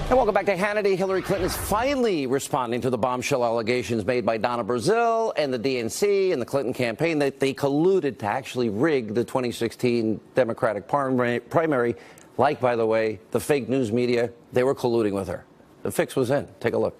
And welcome back to Hannity. Hillary Clinton is finally responding to the bombshell allegations made by Donna Brazile and the DNC and the Clinton campaign that they colluded to actually rig the 2016 Democratic primary. Like, by the way, the fake news media, they were colluding with her. The fix was in. Take a look.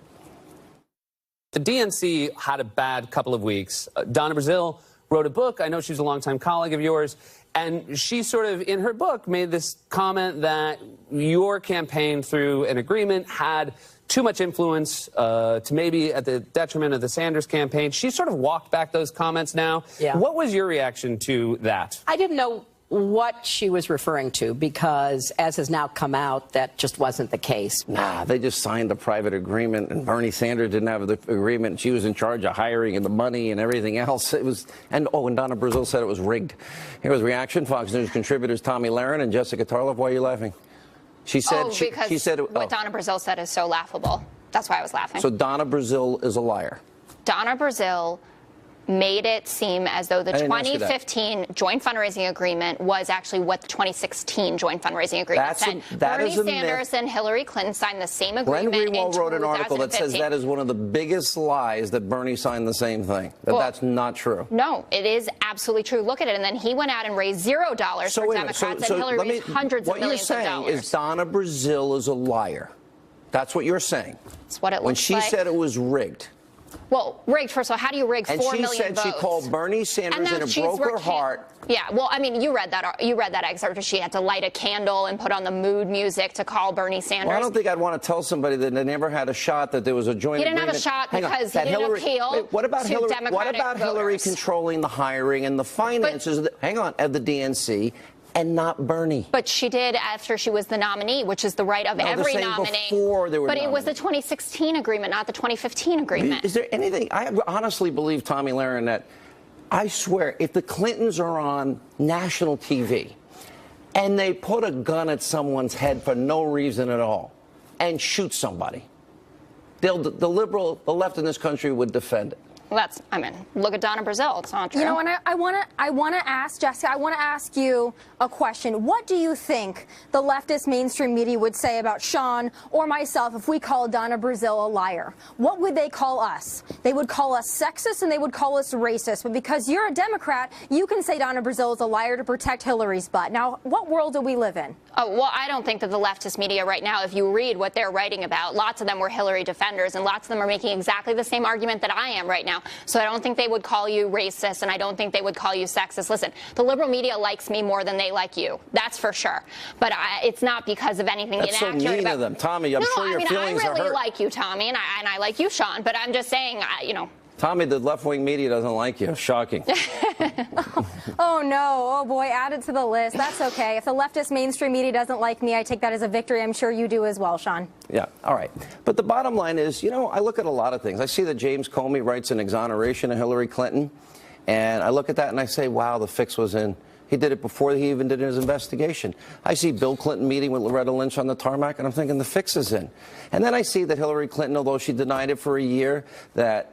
The DNC had a bad couple of weeks. Donna Brazile wrote a book. I know she's a longtime colleague of yours. And she sort of, in her book, made this comment that your campaign, through an agreement, had too much influence to maybe at the detriment of the Sanders campaign. She sort of walked back those comments now. Yeah. What was your reaction to that? I didn't know what she was referring to because, as has now come out, that just wasn't the case. Nah, they just signed a private agreement, and Bernie Sanders didn't have the agreement. She was in charge of hiring and the money and everything else. It was, and Donna Brazile said it was rigged. Here was reaction. Fox News contributors Tomi, Lahren, and Jessica Tarlov. Why are you laughing? She said she said what Donna Brazile said is so laughable. That's why I was laughing. So Donna Brazile is a liar. Donna Brazile made it seem as though the 2015 joint fundraising agreement was actually what the 2016 joint fundraising agreement said. Bernie Sanders and Hillary Clinton signed the same agreement. Glenn Greenwald wrote an article that 2015. says that is one of the biggest lies, that Bernie signed the same thing. That's not true. No, it is absolutely true. Look at it. And then he went out and raised $0 for Democrats, and Hillary raised hundreds of millions of dollars. What you're saying is Donna Brazile is a liar. That's what you're saying. That's what it looks like. When she said it was rigged. Well, rigged, first of all, how do you rig 4 million votes? And she said she called Bernie Sanders and it broke her heart. Yeah, well, I mean, you read that excerpt where she had to light a candle and put on the mood music to call Bernie Sanders. Well, I don't think I'd want to tell somebody that they never had a shot, that there was a joint agreement. He didn't have a shot because he didn't appeal what about to Hillary, Democratic What about voters? Hillary controlling the hiring and the finances of the DNC? And not Bernie. But she did after she was the nominee, which is the right of every nominee. Before they were But it was the 2016 agreement, not the 2015 agreement. Is there anything? I honestly believe, Tomi Lahren, that I swear, if the Clintons are on national TV and they put a gun at someone's head for no reason at all and shoot somebody, the left in this country would defend it. Well, look at Donna Brazile. It's not true. You know, and I want to ask, Jessica, I want to ask you a question. What do you think the leftist mainstream media would say about Sean or myself if we called Donna Brazile a liar? What would they call us? They would call us sexist and they would call us racist. But because you're a Democrat, you can say Donna Brazile is a liar to protect Hillary's butt. Now, what world do we live in? Oh, well, I don't think that the leftist media right now, if you read what they're writing about, lots of them were Hillary defenders, and lots of them are making exactly the same argument that I am right now. So I don't think they would call you racist, and I don't think they would call you sexist. Listen, the liberal media likes me more than they like you. That's for sure. But it's not because of anything inaccurate. That's so mean of them. Tomi, I'm sure your feelings are hurt. I really like you, Tomi, and I like you, Sean. But I'm just saying, you know. Tomi, the left-wing media doesn't like you. Shocking. Oh, no. Oh, boy. Add it to the list. That's okay. If the leftist mainstream media doesn't like me, I take that as a victory. I'm sure you do as well, Sean. Yeah. All right. But the bottom line is, you know, I look at a lot of things. I see that James Comey writes an exoneration of Hillary Clinton. And I look at that and I say, wow, the fix was in. He did it before he even did his investigation. I see Bill Clinton meeting with Loretta Lynch on the tarmac, and I'm thinking the fix is in. And then I see that Hillary Clinton, although she denied it for a year, that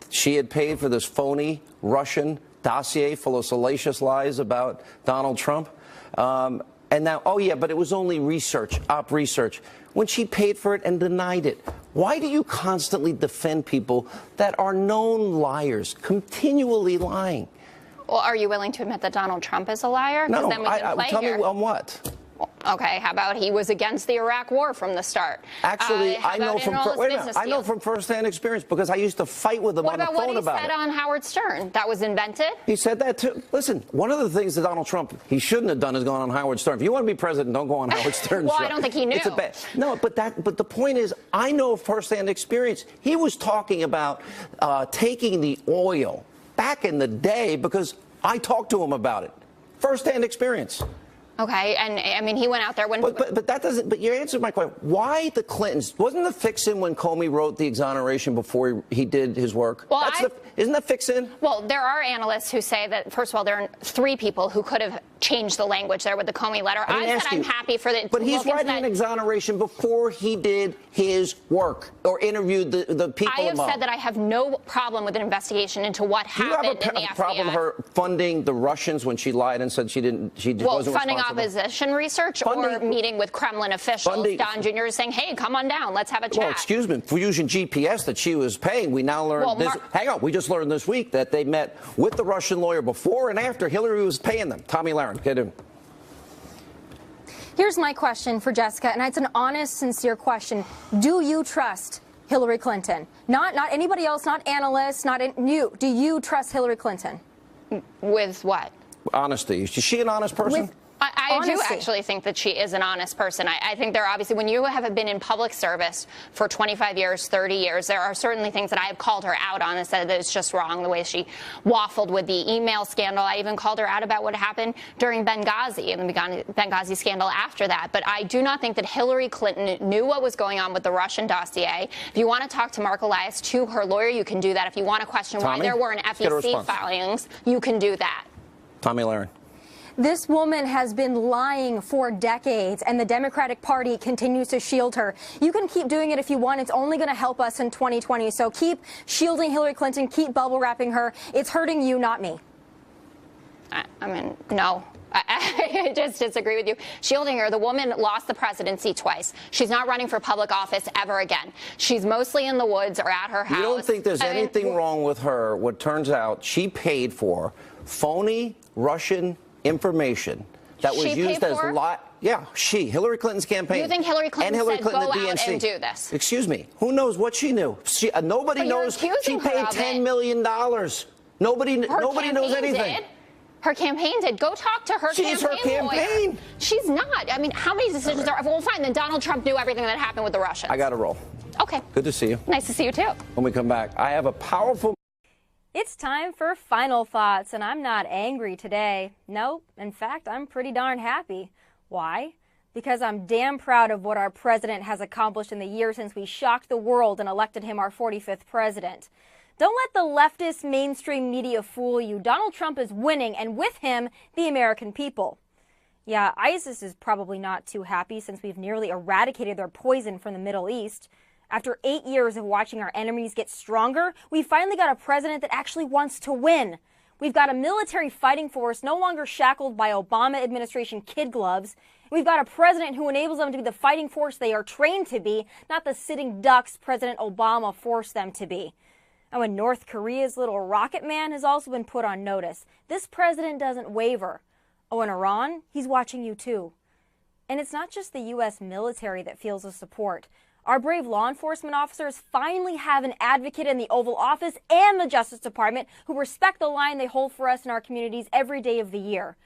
she had paid for this phony Russian dossier full of salacious lies about Donald Trump. And now, oh, yeah, but it was only research, op research, when she paid for it and denied it. Why do you constantly defend people that are known liars, continually lying? Well, are you willing to admit that Donald Trump is a liar? No, then we can play tell here. me on what? Okay, how about he was against the Iraq War from the start? Actually, I know from firsthand experience because I used to fight with him on the phone about it. What about what he said on Howard Stern? That was invented? He said that too. Listen, one of the things that Donald Trump, he shouldn't have done is gone on Howard Stern. If you want to be president, don't go on Howard Stern's Well, show. I don't think he knew. No, but the point is, I know firsthand experience. He was talking about taking the oil back in the day because I talked to him about it. Firsthand experience. Okay, and I mean, he went out there when. But that doesn't. But you answered my question. Why the Clintons? Wasn't the fix-in when Comey wrote the exoneration before he did his work? Well, isn't that fix-in? Well, there are analysts who say that, first of all, there are 3 people who could have change the language there with the Comey letter. I said I'm happy for the. But he's writing an exoneration before he did his work or interviewed the people I have involved. said that I have no problem with an investigation into what happened in the FBI. Do you have a problem with her funding the Russians when she lied and said she didn't? She wasn't funding responsible? Opposition research or meeting with Kremlin officials. Don Jr. is saying, "Hey, come on down, let's have a chat." Well, excuse me, Fusion GPS that she was paying. We now learned this. Hang on, we just learned this week that they met with the Russian lawyer before and after Hillary was paying them. Tomi Lahren, get him. Here's my question for Jessica, and it's an honest, sincere question. Do you trust Hillary Clinton? Not anybody else, not analysts, you. Do you trust Hillary Clinton? With what? Honesty. Is she an honest person? I do actually think that she is an honest person. I think there are obviously, when you have been in public service for 25 years, 30 years, there are certainly things that I have called her out on and said that it's just wrong, the way she waffled with the email scandal. I even called her out about what happened during Benghazi and the Benghazi scandal after that. But I do not think that Hillary Clinton knew what was going on with the Russian dossier. If you want to talk to Mark Elias, to her lawyer, you can do that. If you want to question why there weren't FEC filings, you can do that. Tomi Lahren. This woman has been lying for decades, and the Democratic Party continues to shield her. You can keep doing it if you want. It's only going to help us in 2020. So keep shielding Hillary Clinton. Keep bubble wrapping her. It's hurting you, not me. I mean, no. I just disagree with you. Shielding her, the woman lost the presidency twice. She's not running for public office ever again. She's mostly in the woods or at her house. You don't think there's anything wrong with her? What turns out she paid for phony Russian information that was used as Hillary Clinton's campaign. You think Hillary Clinton said, go out and do this? Excuse me. Who knows what she knew? Nobody knows. She paid $10 million. Nobody knows anything. Her campaign did. Go talk to her She's her campaign. Lawyer. She's not. I mean, how many decisions are... Well, fine, then Donald Trump knew everything that happened with the Russians. I got to roll. Okay. Good to see you. Nice to see you, too. When we come back, I have a powerful... It's time for final thoughts, and I'm not angry today. Nope. In fact, I'm pretty darn happy. Why? Because I'm damn proud of what our president has accomplished in the year since we shocked the world and elected him our 45th president. Don't let the leftist mainstream media fool you. Donald Trump is winning, and with him, the American people. Yeah, ISIS is probably not too happy since we've nearly eradicated their poison from the Middle East. After 8 years of watching our enemies get stronger, we finally got a president that actually wants to win. We've got a military fighting force no longer shackled by Obama administration kid gloves. We've got a president who enables them to be the fighting force they are trained to be, not the sitting ducks President Obama forced them to be. Oh, and North Korea's little rocket man has also been put on notice. This president doesn't waver. Oh, and Iran, he's watching you too. And it's not just the U.S. military that feels the support. Our brave law enforcement officers finally have an advocate in the Oval Office and the Justice Department who respect the line they hold for us in our communities every day of the year.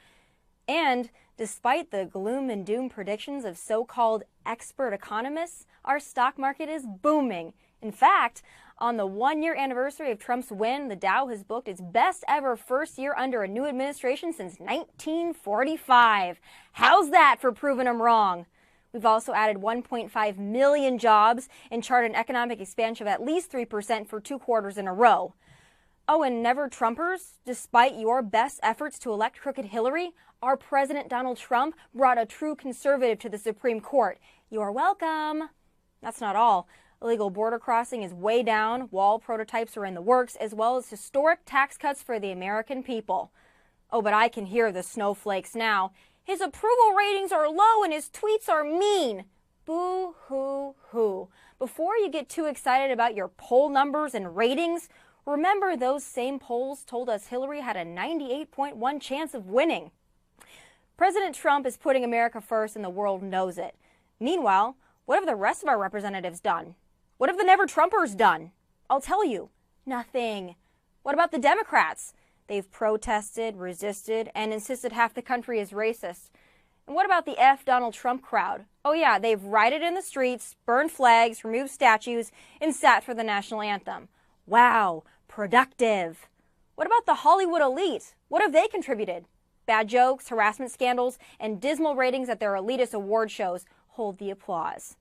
And despite the gloom and doom predictions of so-called expert economists, our stock market is booming. In fact, on the one-year anniversary of Trump's win, the Dow has booked its best ever first year under a new administration since 1945. How's that for proving them wrong? We've also added 1.5 million jobs and charted an economic expansion of at least 3% for 2 quarters in a row. Oh, and never Trumpers, despite your best efforts to elect crooked Hillary, our President Donald Trump brought a true conservative to the Supreme Court. You're welcome. That's not all. Illegal border crossing is way down, wall prototypes are in the works, as well as historic tax cuts for the American people. Oh, but I can hear the snowflakes now. His approval ratings are low and his tweets are mean. Boo-hoo-hoo. Before you get too excited about your poll numbers and ratings, remember those same polls told us Hillary had a 98.1 chance of winning. President Trump is putting America first and the world knows it. Meanwhile, what have the rest of our representatives done? What have the never-Trumpers done? I'll tell you, nothing. What about the Democrats? They've protested, resisted, and insisted half the country is racist. And what about the F Donald Trump crowd? Oh yeah, they've rioted in the streets, burned flags, removed statues, and sat for the national anthem. Wow, productive. What about the Hollywood elite? What have they contributed? Bad jokes, harassment scandals, and dismal ratings at their elitist award shows hold the applause.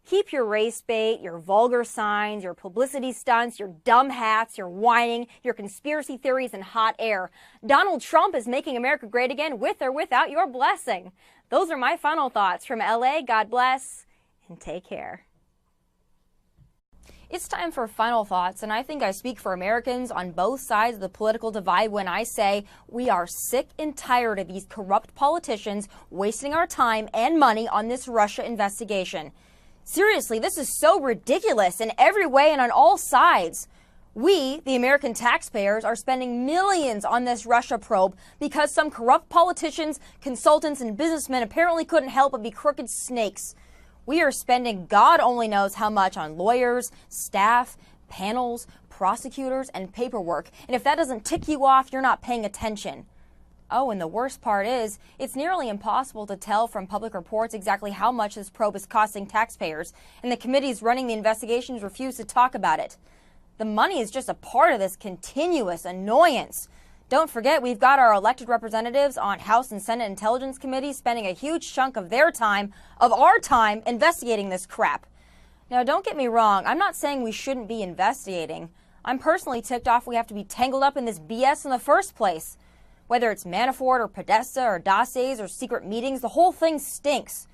Keep your race bait, your vulgar signs, your publicity stunts, your dumb hats, your whining, your conspiracy theories, and hot air. Donald Trump is making America great again with or without your blessing. Those are my final thoughts from LA. God bless and take care. It's time for final thoughts, and I think I speak for Americans on both sides of the political divide when I say we are sick and tired of these corrupt politicians wasting our time and money on this Russia investigation. Seriously, this is so ridiculous in every way and on all sides. We, the American taxpayers, are spending millions on this Russia probe because some corrupt politicians, consultants, and businessmen apparently couldn't help but be crooked snakes. We are spending God only knows how much on lawyers, staff, panels, prosecutors, and paperwork. And if that doesn't tick you off, you're not paying attention. Oh, and the worst part is, it's nearly impossible to tell from public reports exactly how much this probe is costing taxpayers, and the committees running the investigations refuse to talk about it. The money is just a part of this continuous annoyance. Don't forget, we've got our elected representatives on House and Senate Intelligence Committees spending a huge chunk of their time, of our time, investigating this crap. Now, don't get me wrong, I'm not saying we shouldn't be investigating. I'm personally ticked off we have to be tangled up in this BS in the first place. Whether it's Manafort or Podesta or dossiers or secret meetings, the whole thing stinks.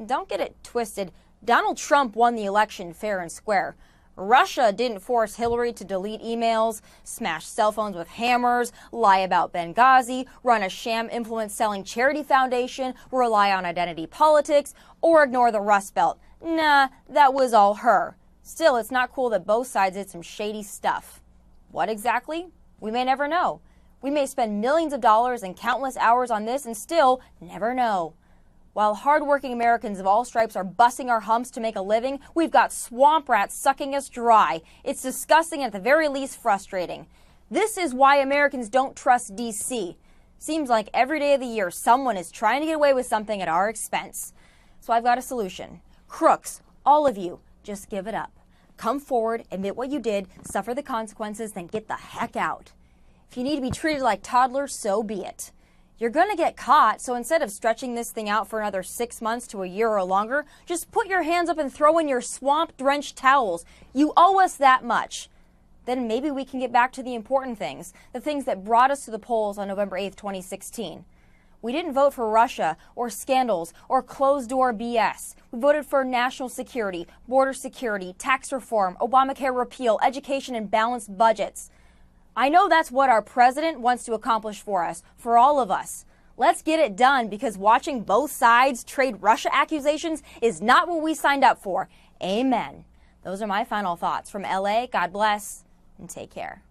Don't get it twisted. Donald Trump won the election fair and square. Russia didn't force Hillary to delete emails, smash cell phones with hammers, lie about Benghazi, run a sham influence-selling charity foundation, rely on identity politics, or ignore the Rust Belt. Nah, that was all her. Still, it's not cool that both sides did some shady stuff. What exactly? We may never know. We may spend millions of dollars and countless hours on this and still never know. While hardworking Americans of all stripes are busting our humps to make a living, we've got swamp rats sucking us dry. It's disgusting and at the very least frustrating. This is why Americans don't trust D.C. Seems like every day of the year someone is trying to get away with something at our expense. So I've got a solution. Crooks, all of you, just give it up. Come forward, admit what you did, suffer the consequences, then get the heck out. If you need to be treated like toddlers, so be it. You're going to get caught, so instead of stretching this thing out for another 6 months to a year or longer, just put your hands up and throw in your swamp-drenched towels. You owe us that much. Then maybe we can get back to the important things, the things that brought us to the polls on November 8th, 2016. We didn't vote for Russia or scandals or closed-door BS. We voted for national security, border security, tax reform, Obamacare repeal, education, and balanced budgets. I know that's what our president wants to accomplish for us, for all of us. Let's get it done because watching both sides trade Russia accusations is not what we signed up for. Amen. Those are my final thoughts from LA. God bless and take care.